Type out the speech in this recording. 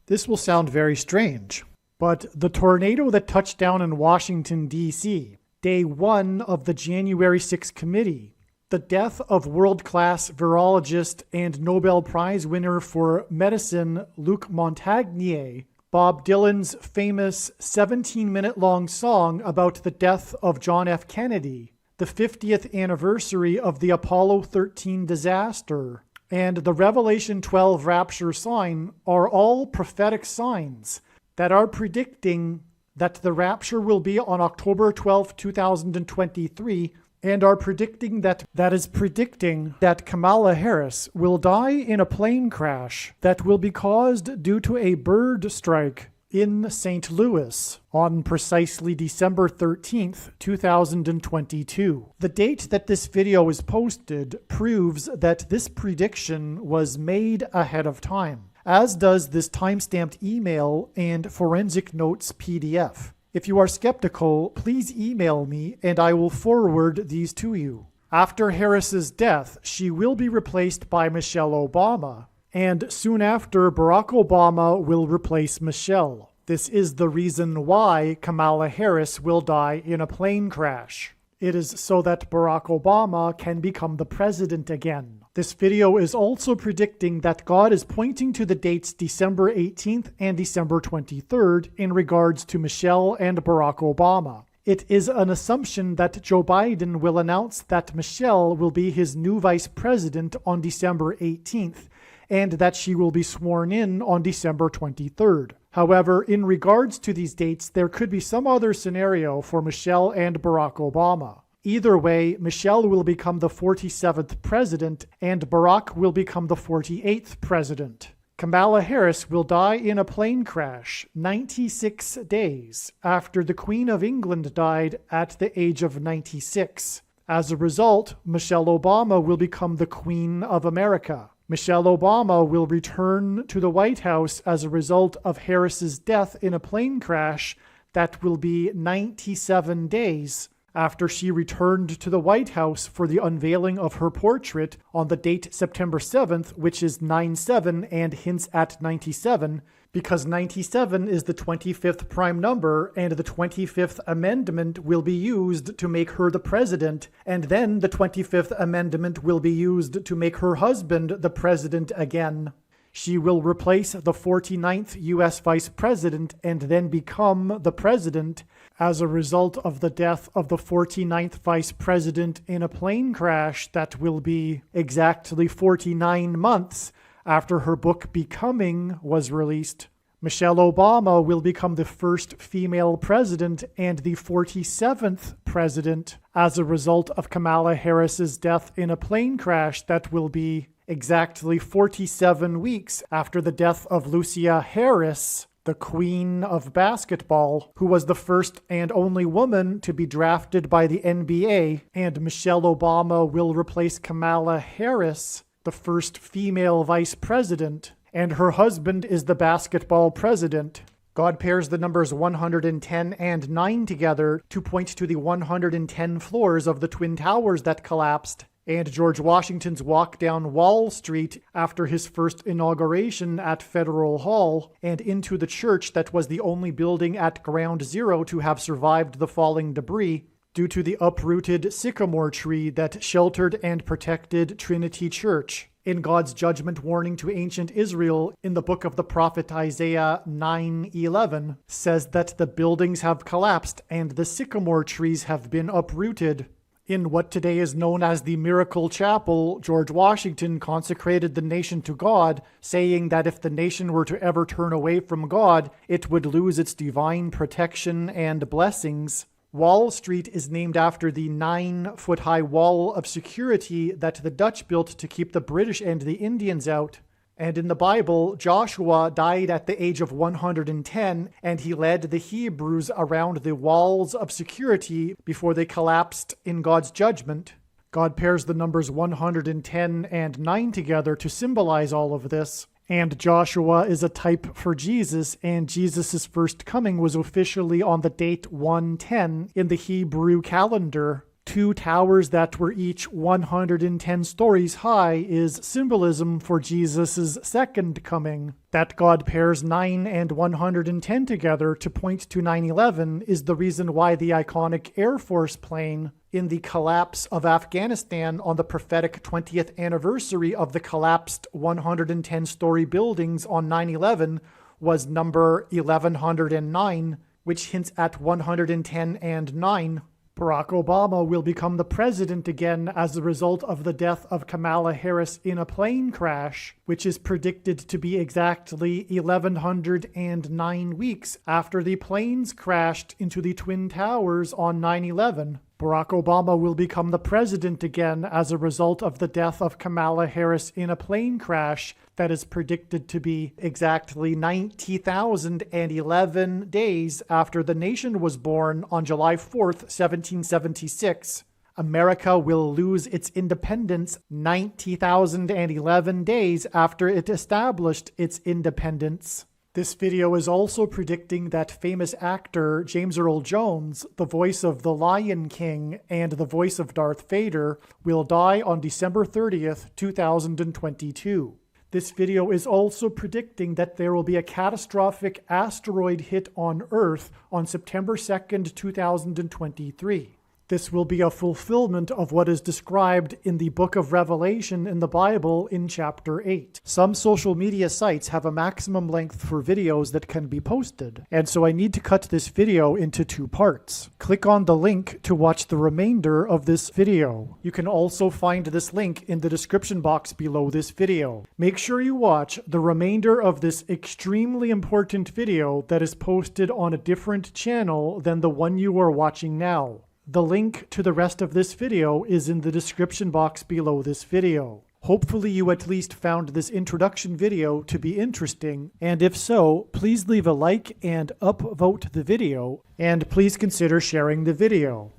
This will sound very strange, but the tornado that touched down in Washington, D.C., day 1 of the January 6 committee, the death of world-class virologist and Nobel Prize winner for medicine Luc Montagnier, Bob Dylan's famous 17-minute-long song about the death of John F. Kennedy, the 50th anniversary of the Apollo 13 disaster, and the Revelation 12 rapture sign are all prophetic signs that are predicting that the rapture will be on October 12, 2023, and are predicting that Kamala Harris will die in a plane crash that will be caused due to a bird strike in St. Louis on precisely December 13th, 2022. The date that this video is posted proves that this prediction was made ahead of time, as does this timestamped email and forensic notes PDF. If you are skeptical, please email me and I will forward these to you. After Harris's death, she will be replaced by Michelle Obama, and soon after, Barack Obama will replace Michelle. This is the reason why Kamala Harris will die in a plane crash. It is so that Barack Obama can become the president again. This video is also predicting that God is pointing to the dates December 18th and December 23rd in regards to Michelle and Barack Obama. It is an assumption that Joe Biden will announce that Michelle will be his new vice president on December 18th, and that she will be sworn in on December 23rd. However, in regards to these dates, there could be some other scenario for Michelle and Barack Obama. Either way, Michelle will become the 47th president, and Barack will become the 48th president. Kamala Harris will die in a plane crash 96 days after the Queen of England died at the age of 96. As a result, Michelle Obama will become the Queen of America. Michelle Obama will return to the White House as a result of Harris's death in a plane crash that will be 97 days after she returned to the White House for the unveiling of her portrait on the date September 7th, which is 9/7 and hints at 97, because 97 is the 25th prime number, and the 25th Amendment will be used to make her the president, and then the 25th Amendment will be used to make her husband the president again. She will replace the 49th U.S. Vice President and then become the President as a result of the death of the 49th Vice President in a plane crash that will be exactly 49 months after her book Becoming was released. Michelle Obama will become the first female president and the 47th president as a result of Kamala Harris's death in a plane crash that will be exactly 47 weeks after the death of Lucia Harris, the queen of basketball, who was the first and only woman to be drafted by the NBA, and Michelle Obama will replace Kamala Harris, the first female vice president, and her husband is the basketball president. God pairs the numbers 110 and 9 together to point to the 110 floors of the Twin Towers that collapsed, and George Washington's walk down Wall Street after his first inauguration at Federal Hall, and into the church that was the only building at Ground Zero to have survived the falling debris due to the uprooted sycamore tree that sheltered and protected Trinity Church. In God's judgment warning to ancient Israel in the book of the prophet Isaiah 9:11 says that the buildings have collapsed and the sycamore trees have been uprooted. In what today is known as the Miracle Chapel, George Washington consecrated the nation to God, saying that if the nation were to ever turn away from God, it would lose its divine protection and blessings. Wall Street is named after the 9-foot-high wall of security that the Dutch built to keep the British and the Indians out. And in the Bible, Joshua died at the age of 110, and he led the Hebrews around the walls of security before they collapsed in God's judgment. God pairs the numbers 110 and 9 together to symbolize all of this. And Joshua is a type for Jesus, and Jesus' first coming was officially on the date 110 in the Hebrew calendar. 2 towers that were each 110 stories high is symbolism for Jesus' second coming. That God pairs 9 and 110 together to point to 9/11 is the reason why the iconic Air Force plane in the collapse of Afghanistan on the prophetic 20th anniversary of the collapsed 110-story buildings on 9/11 was number 1109, which hints at 110 and 9. Barack Obama will become the president again as a result of the death of Kamala Harris in a plane crash, which is predicted to be exactly 1109 weeks after the planes crashed into the Twin Towers on 9/11. Barack Obama will become the president again as a result of the death of Kamala Harris in a plane crash that is predicted to be exactly 90,011 days after the nation was born on July 4th, 1776. America will lose its independence 90,011 days after it established its independence. This video is also predicting that famous actor James Earl Jones, the voice of the Lion King and the voice of Darth Vader, will die on December 30th, 2022. This video is also predicting that there will be a catastrophic asteroid hit on Earth on September 2nd, 2023. This will be a fulfillment of what is described in the book of Revelation in the Bible in chapter 8. Some social media sites have a maximum length for videos that can be posted, and so I need to cut this video into 2 parts. Click on the link to watch the remainder of this video. You can also find this link in the description box below this video. Make sure you watch the remainder of this extremely important video that is posted on a different channel than the one you are watching now. The link to the rest of this video is in the description box below this video. Hopefully you at least found this introduction video to be interesting, and if so, please leave a like and upvote the video, and please consider sharing the video.